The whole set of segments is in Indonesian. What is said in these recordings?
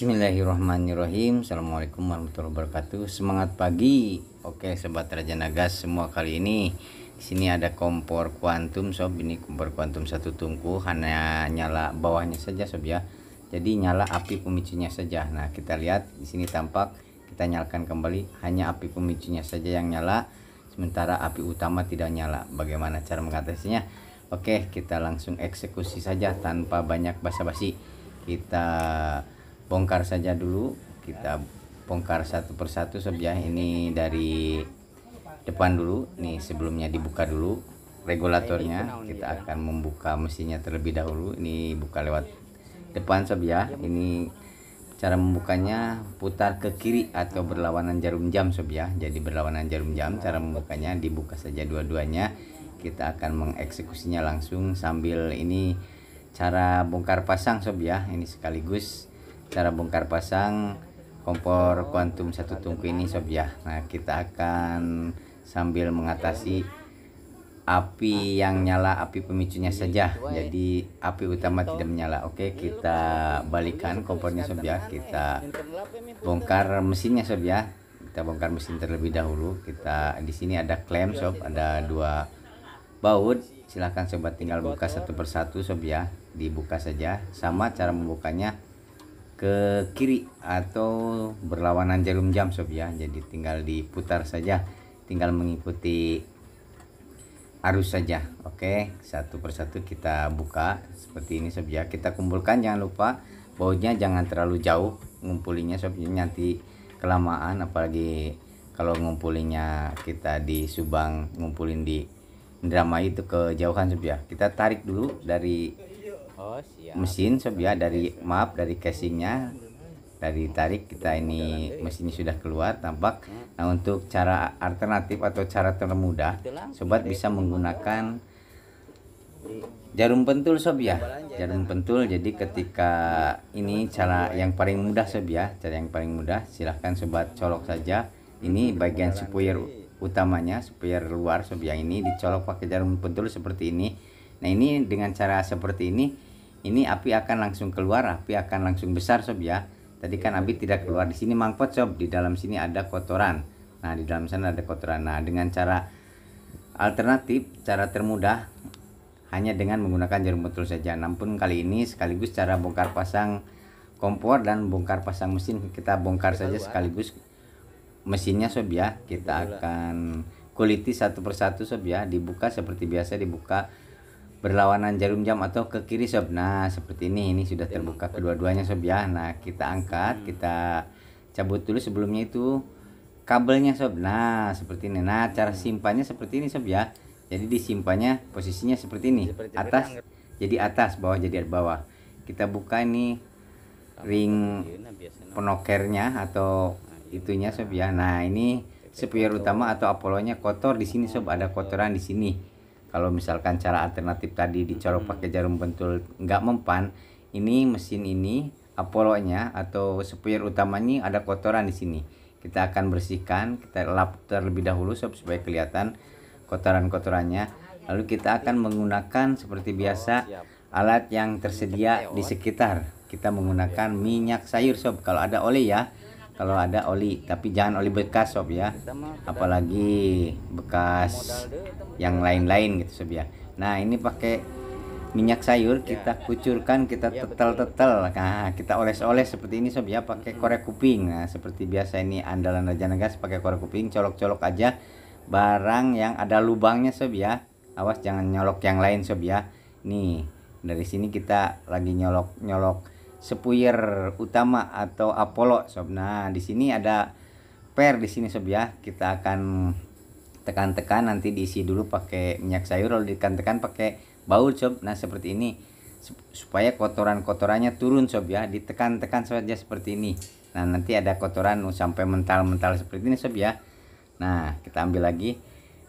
Bismillahirrahmanirrahim. Assalamualaikum warahmatullahi wabarakatuh. Semangat pagi. Oke, sobat Raja Nagas semua, kali ini di sini ada kompor kuantum sob. Ini kompor kuantum satu tungku, hanya nyala bawahnya saja sob ya. Jadi nyala api pemicunya saja. Nah, kita lihat di sini tampak, kita nyalakan kembali, hanya api pemicunya saja yang nyala, sementara api utama tidak nyala. Bagaimana cara mengatasinya? Oke, kita langsung eksekusi saja tanpa banyak basa-basi. Kita bongkar saja dulu, kita bongkar satu persatu sob ya. Ini dari depan dulu nih, sebelumnya dibuka dulu regulatornya. Kita akan membuka mesinnya terlebih dahulu. Ini buka lewat depan sob ya. Ini cara membukanya, putar ke kiri atau berlawanan jarum jam sob ya. Jadi berlawanan jarum jam cara membukanya, dibuka saja dua-duanya. Kita akan mengeksekusinya langsung sambil ini cara bongkar pasang sob ya. Ini sekaligus cara bongkar pasang kompor kuantum satu tungku ini sob ya. Nah, kita akan sambil mengatasi api yang nyala, api pemicunya saja, jadi api utama tidak menyala. Oke, kita balikan kompornya sob ya. Kita bongkar mesinnya sob ya. Kita bongkar mesin terlebih dahulu. Kita di sini ada klem sob, ada dua baut. Silahkan sobat tinggal buka satu persatu sob ya. Dibuka saja, sama cara membukanya ke kiri atau berlawanan jarum jam sob ya. Jadi tinggal diputar saja, tinggal mengikuti arus saja. Oke, satu persatu kita buka seperti ini sob ya. Kita kumpulkan, jangan lupa bautnya jangan terlalu jauh ngumpulinya sob, nanti kelamaan, apalagi kalau ngumpulinya kita di Subang, ngumpulin di Indramayu itu kejauhan sob ya. Kita tarik dulu dari mesin sob ya, dari casingnya, dari tarik kita, ini mesinnya sudah keluar tampak. Nah, untuk cara alternatif atau cara termudah, sobat bisa menggunakan jarum pentul sob ya, jarum pentul. Jadi ketika ini cara yang paling mudah sob ya, cara yang paling mudah, silahkan sobat colok saja ini bagian spuyer utamanya, spuyer luar sob ya. Ini dicolok pakai jarum pentul seperti ini. Nah, ini dengan cara seperti ini api akan langsung keluar, api akan langsung besar sob ya. Tadi kan api tidak keluar, di sini mangkot sob, di dalam sini ada kotoran. Nah, di dalam sana ada kotoran. Nah, dengan cara alternatif, cara termudah hanya dengan menggunakan jarum pentul saja. Namun kali ini sekaligus cara bongkar pasang kompor dan bongkar pasang mesin. Kita bongkar saja sekaligus mesinnya sob ya. Kita akan kuliti satu persatu sob ya. Dibuka seperti biasa, dibuka berlawanan jarum jam atau ke kiri sob. Nah, seperti ini sudah terbuka kedua-duanya sob ya. Nah, kita angkat, kita cabut dulu sebelumnya itu kabelnya sob. Nah, seperti ini. Nah, cara simpannya seperti ini sob ya. Jadi disimpannya posisinya seperti ini, atas jadi atas, bawah jadi bawah. Kita buka ini ring penokernya atau itunya sob ya. Nah, ini spuyer utama atau apolonya kotor di sini sob, ada kotoran di sini. Kalau misalkan cara alternatif tadi dicolok pakai jarum pentul nggak mempan, ini mesin ini apolonya atau spuyer utamanya ada kotoran di sini. Kita akan bersihkan, kita lap terlebih dahulu sob supaya kelihatan kotoran-kotorannya. Lalu kita akan menggunakan seperti biasa alat yang tersedia di sekitar. Kita menggunakan minyak sayur sob, kalau ada oli ya. Kalau ada oli, tapi jangan oli bekas sob ya, apalagi bekas yang lain-lain gitu sob ya. Nah, ini pakai minyak sayur, kita kucurkan, kita tetel-tetel. Nah, kita oles-oles seperti ini sob ya, pakai korek kuping. Nah, seperti biasa ini andalan Raja Nagas, pakai korek kuping, colok-colok aja barang yang ada lubangnya sob ya. Awas jangan nyolok yang lain sob ya. Nih, dari sini kita lagi nyolok spuyer utama atau apolo sob. Nah, di sini ada per di sini sob ya. Kita akan tekan-tekan, nanti diisi dulu pakai minyak sayur, lalu ditekan-tekan pakai baut sob. Nah, seperti ini supaya kotoran-kotorannya turun sob ya. Ditekan-tekan saja seperti ini. Nah, nanti ada kotoran sampai mental-mental seperti ini sob ya. Nah, kita ambil lagi,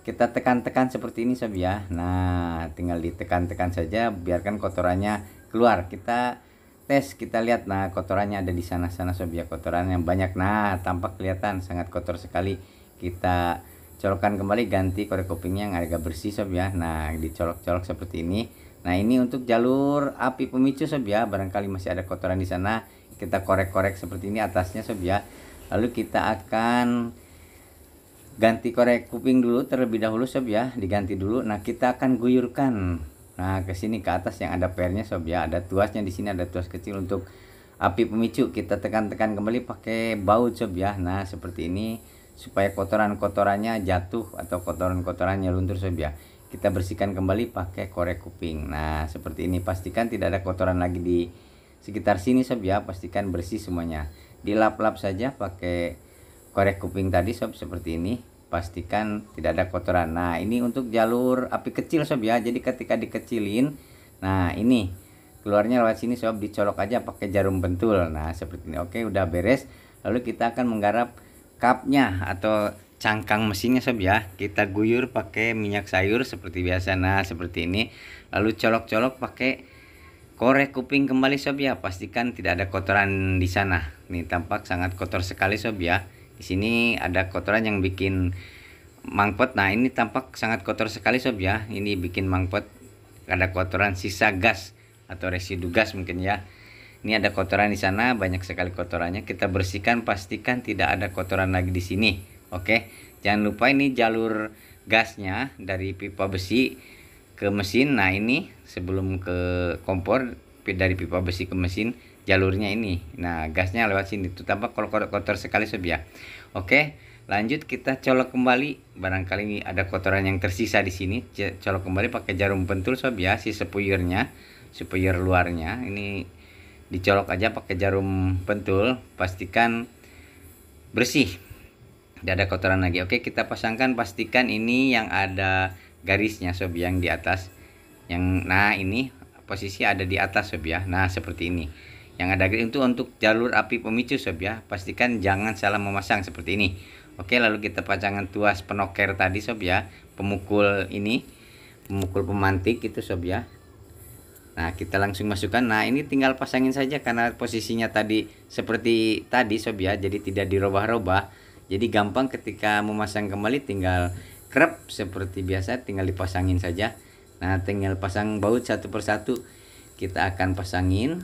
kita tekan-tekan seperti ini sob ya. Nah, tinggal ditekan-tekan saja, biarkan kotorannya keluar. Kita tes, kita lihat. Nah, kotorannya ada di sana-sana sob ya, kotoran yang banyak. Nah, tampak kelihatan sangat kotor sekali. Kita colokkan kembali, ganti korek kupingnya yang agak bersih sob ya. Nah, dicolok-colok seperti ini. Nah, ini untuk jalur api pemicu sob ya, barangkali masih ada kotoran di sana. kita korek-korek seperti ini atasnya sob ya. Lalu kita akan ganti korek kuping dulu terlebih dahulu sob ya, diganti dulu. Nah kita akan guyurkan ke sini ke atas yang ada pernya sob ya, ada tuasnya di sini, ada tuas kecil untuk api pemicu. Kita tekan-tekan kembali pakai baut sob ya. Nah seperti ini supaya kotoran-kotorannya jatuh atau kotoran-kotorannya luntur sob ya. Kita bersihkan kembali pakai korek kuping. Nah seperti ini, pastikan tidak ada kotoran lagi di sekitar sini sob ya, pastikan bersih semuanya. Dilap-lap saja pakai korek kuping tadi sob, seperti ini. Pastikan tidak ada kotoran. Nah ini untuk jalur api kecil sob ya, jadi ketika dikecilin, nah ini keluarnya lewat sini sob, dicolok aja pakai jarum pentul. Nah seperti ini. Oke, udah beres. Lalu kita akan menggarap kapnya atau cangkang mesinnya sob ya. Kita guyur pakai minyak sayur seperti biasa. Nah seperti ini. Lalu colok-colok pakai korek kuping kembali sob ya. Pastikan tidak ada kotoran di sana. Nih tampak sangat kotor sekali sob ya. Di sini ada kotoran yang bikin mangpot. Nah ini tampak sangat kotor sekali sob ya. Ini bikin mangpot, ada kotoran sisa gas atau residu gas mungkin ya. Ini ada kotoran di sana, banyak sekali kotorannya. Kita bersihkan, pastikan tidak ada kotoran lagi di sini. Oke, jangan lupa ini jalur gasnya dari pipa besi ke mesin. Nah ini sebelum ke kompor, dari pipa besi ke mesin, jalurnya ini. Nah gasnya lewat sini. Itu tampak kotor sekali sob ya. Oke, lanjut kita colok kembali. Barangkali ini ada kotoran yang tersisa di sini. Colok kembali pakai jarum pentul sob ya, si sepuyurnya, sepuyur luarnya ini dicolok aja pakai jarum pentul. Pastikan bersih, tidak ada kotoran lagi. Oke, kita pasangkan. Pastikan ini yang ada garisnya sob, yang di atas, yang nah ini posisi ada di atas sob ya. Nah seperti ini, yang ada garis itu untuk jalur api pemicu sob ya. Pastikan jangan salah memasang seperti ini. Oke, lalu kita pasangkan tuas penoker tadi sob ya, pemukul ini, pemukul pemantik itu sob ya. Nah kita langsung masukkan. Nah ini tinggal pasangin saja karena posisinya tadi seperti tadi sob ya, jadi tidak dirubah-rubah. Jadi gampang ketika memasang kembali, tinggal krep seperti biasa, tinggal dipasangin saja. Nah tinggal pasang baut satu persatu, kita akan pasangin.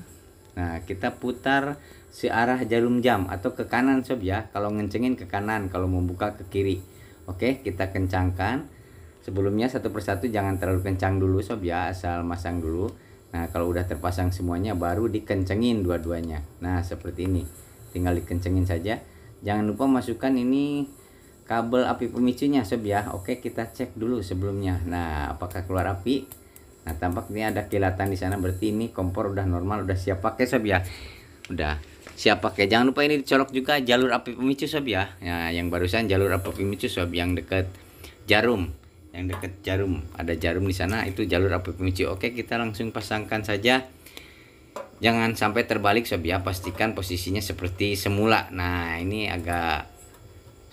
Nah kita putar searah jarum jam atau ke kanan sob ya. Kalau ngencengin ke kanan, kalau membuka ke kiri. Oke, kita kencangkan. Sebelumnya satu persatu, jangan terlalu kencang dulu sob ya, asal masang dulu. Nah kalau udah terpasang semuanya, baru dikencengin dua-duanya. Nah seperti ini, tinggal dikencengin saja. Jangan lupa masukkan ini kabel api pemicunya sob ya. Oke, kita cek dulu sebelumnya. Nah apakah keluar api? Nah tampak ini ada kilatan di sana, berarti ini kompor udah normal, udah siap pakai sob ya. Udah siap pakai. Jangan lupa ini dicolok juga jalur api pemicu sob ya. Nah yang barusan jalur api pemicu sob, yang dekat jarum, yang dekat jarum, ada jarum di sana, itu jalur api pemicu. Oke, kita langsung pasangkan saja. Jangan sampai terbalik sob ya, pastikan posisinya seperti semula. Nah ini agak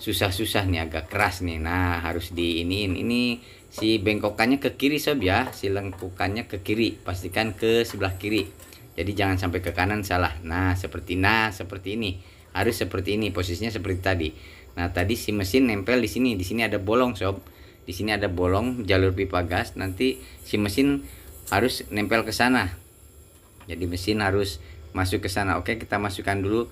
susah-susah nih, agak keras nih. Nah harus diiniin. Ini si bengkokannya ke kiri sob ya, si lengkukannya ke kiri, pastikan ke sebelah kiri. Jadi jangan sampai ke kanan, salah. Nah seperti ini, harus seperti ini, posisinya seperti tadi. Nah tadi si mesin nempel di sini ada bolong sob. Di sini ada bolong jalur pipa gas, nanti si mesin harus nempel ke sana. Jadi mesin harus masuk ke sana. Oke, kita masukkan dulu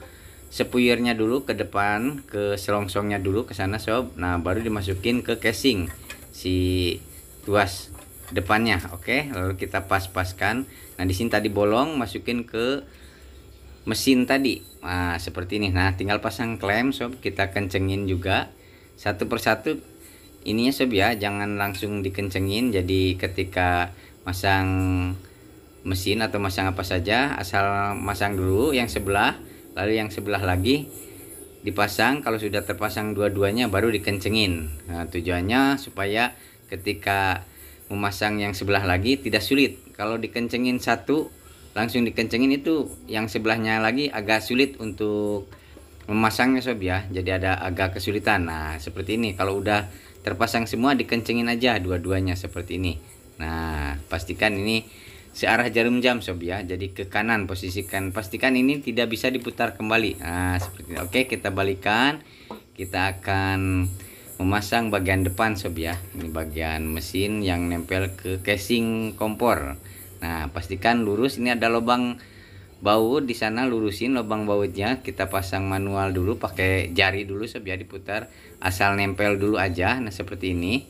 sepuyurnya dulu ke depan, ke selongsongnya dulu ke sana sob. Nah baru dimasukin ke casing si tuas depannya. Oke, lalu kita pas-paskan. Nah di sini tadi bolong, masukin ke mesin tadi. Nah seperti ini. Nah tinggal pasang klem sob, kita kencengin juga satu persatu ininya sob ya, jangan langsung dikencengin. Jadi ketika masang mesin atau masang apa saja, asal masang dulu yang sebelah, lalu yang sebelah lagi dipasang. Kalau sudah terpasang dua-duanya baru dikencengin. Nah tujuannya supaya ketika memasang yang sebelah lagi tidak sulit. Kalau dikencengin satu langsung dikencengin, itu yang sebelahnya lagi agak sulit untuk memasangnya sob ya, jadi ada agak kesulitan. Nah seperti ini, kalau udah terpasang semua dikencengin aja dua-duanya seperti ini. Nah pastikan ini searah jarum jam sob ya, jadi ke kanan posisikan. Pastikan ini tidak bisa diputar kembali. Nah seperti ini. Oke, kita balikan. Kita akan memasang bagian depan sob ya, ini bagian mesin yang nempel ke casing kompor. Nah pastikan lurus. Ini ada lubang baut di sana, lurusin lubang bautnya, kita pasang manual dulu pakai jari dulu sob ya, diputar asal nempel dulu aja. Nah seperti ini.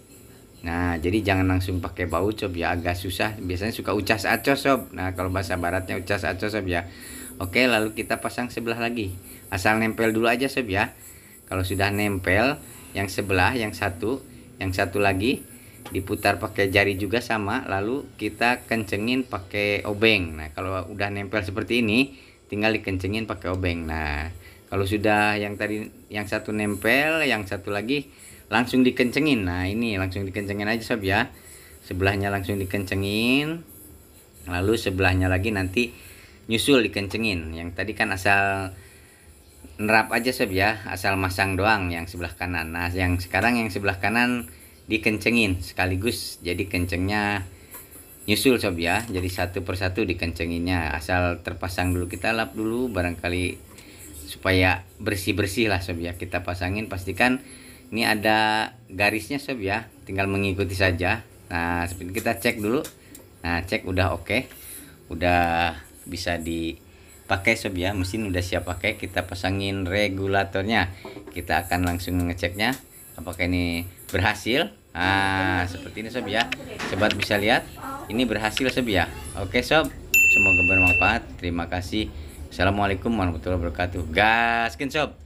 Nah jadi jangan langsung pakai baut sob ya, agak susah, biasanya suka ucas acos sob. Nah kalau bahasa baratnya ucas acos sob ya. Oke, lalu kita pasang sebelah lagi, asal nempel dulu aja sob ya. Kalau sudah nempel yang sebelah, yang satu lagi diputar pakai jari juga sama, lalu kita kencengin pakai obeng. Nah kalau udah nempel seperti ini tinggal dikencengin pakai obeng. Nah kalau sudah yang tadi yang satu nempel, yang satu lagi langsung dikencengin. Nah ini langsung dikencengin aja sob ya, sebelahnya langsung dikencengin, lalu sebelahnya lagi nanti nyusul dikencengin. Yang tadi kan asal nerap aja sob ya, asal masang doang yang sebelah kanan. Nah yang sekarang yang sebelah kanan dikencengin sekaligus, jadi kencengnya nyusul sob ya, jadi satu persatu dikencenginnya, asal terpasang dulu, kita lap dulu barangkali supaya bersih-bersih lah sob ya. Kita pasangin, pastikan ini ada garisnya sob ya, tinggal mengikuti saja. Nah seperti kita cek dulu. Nah cek udah oke, udah bisa dipakai sob ya, mesin udah siap pakai. Kita pasangin regulatornya, kita akan langsung ngeceknya apakah ini berhasil. Nah seperti ini sob ya, sobat bisa lihat ini berhasil sob ya. Oke sob, semoga bermanfaat. Terima kasih. Assalamualaikum warahmatullahi wabarakatuh. Gaskin sob.